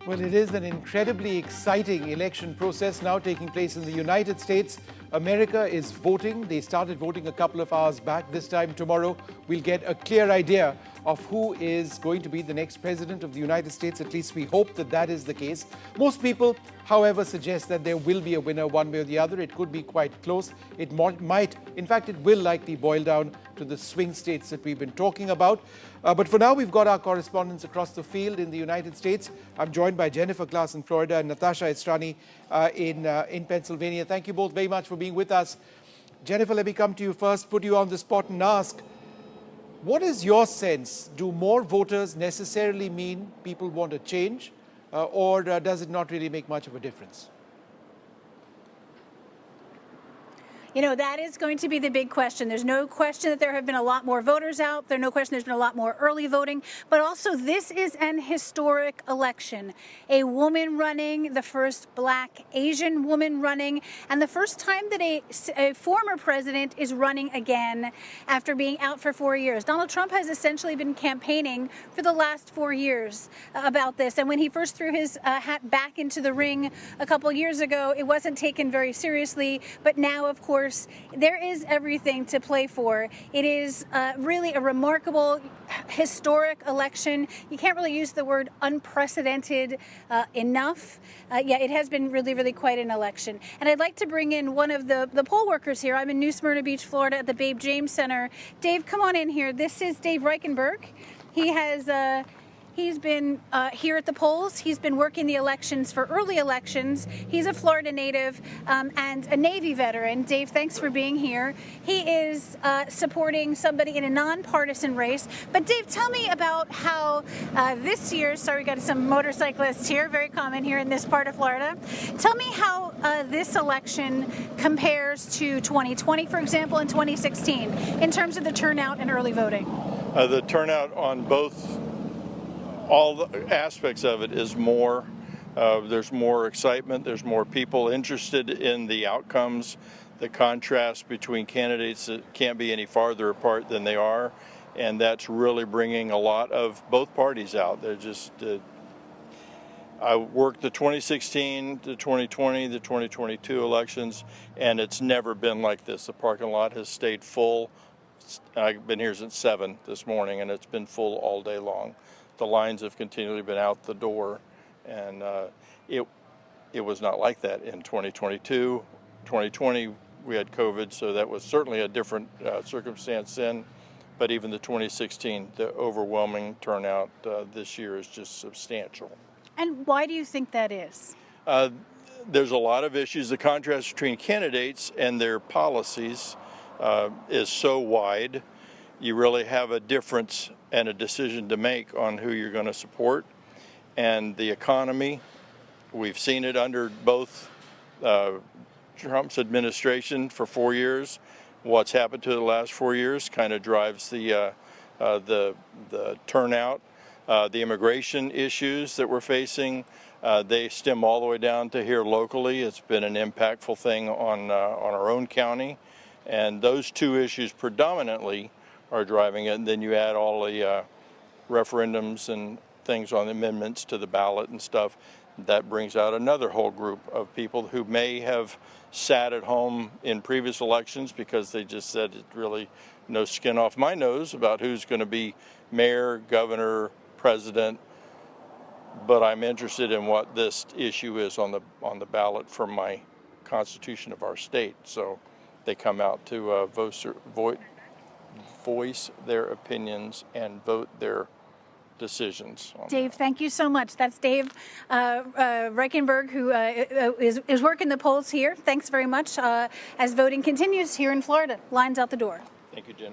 Well, it is an incredibly exciting election process now taking place in the United States. America is voting. They started voting a couple of hours back. This time tomorrow, we'll get a clear idea of who is going to be the next president of the United States. At least we hope that that is the case. Most people, however, suggest that there will be a winner one way or the other. It could be quite close. It might, in fact, it will likely boil down to the swing states that we've been talking about. But for now, we've got our correspondents across the field in the United States. I'm joined by Jennifer Glass in Florida and Natasha Estrani in Pennsylvania. Thank you both very much for being with us. Jennifer, let me come to you first, put you on the spot and ask, what is your sense? Do more voters necessarily mean people want a change, or does it not really make much of a difference? You know, that is going to be the big question. There's no question that there have been a lot more voters out. There's no question there's been a lot more early voting. But also, this is an historic election. A woman running, the first Black Asian woman running, and the first time that a former president is running again after being out for 4 years. Donald Trump has essentially been campaigning for the last 4 years about this. And when he first threw his hat back into the ring a couple years ago, it wasn't taken very seriously. But now, of course, there is everything to play for. It is really a remarkable, historic election. You can't really use the word unprecedented enough. Yeah, it has been really, really quite an election. And I'd like to bring in one of the poll workers here. I'm in New Smyrna Beach, Florida at the Babe James Center. Dave, come on in here. This is Dave Reichenberg. He's been here at the polls. He's been working the elections for early elections. He's a Florida native and a Navy veteran. Dave, thanks for being here. He is supporting somebody in a nonpartisan race. But Dave, tell me about how this year, sorry, we got some motorcyclists here, very common here in this part of Florida. Tell me how this election compares to 2020, for example, and 2016 in terms of the turnout and early voting. The turnout on all the aspects of it is more. There's more excitement. There's more people interested in the outcomes. The contrast between candidates that can't be any farther apart than they are, and that's really bringing a lot of both parties out. They're just. I worked the 2016, the 2020, the 2022 elections, and it's never been like this. The parking lot has stayed full. I've been here since 7 this morning, and it's been full all day long. The lines have continually been out the door, and it was not like that in 2022. 2020, we had COVID, so that was certainly a different circumstance then. But even the 2016, the overwhelming turnout this year is just substantial. And why do you think that is? There's a lot of issues. The contrast between candidates and their policies is so wide. You really have a difference and a decision to make on who you're going to support. And the economy, we've seen it under both Trump's administration for 4 years. What's happened to the last 4 years kind of drives the turnout. The immigration issues that we're facing, they stem all the way down to here locally. It's been an impactful thing on our own county. And those two issues predominantly are driving it, and then you add all the referendums and things on the amendments to the ballot and stuff. That brings out another whole group of people who may have sat at home in previous elections because they just said it really no skin off my nose about who's going to be mayor, governor, president. But I'm interested in what this issue is on the ballot for my constitution of our state. So they come out to voice their opinions and vote their decisions. Dave, thank you so much. That's Dave Reichenberg, who is working the polls here. Thanks very much as voting continues here in Florida. Lines out the door. Thank you, Jennifer.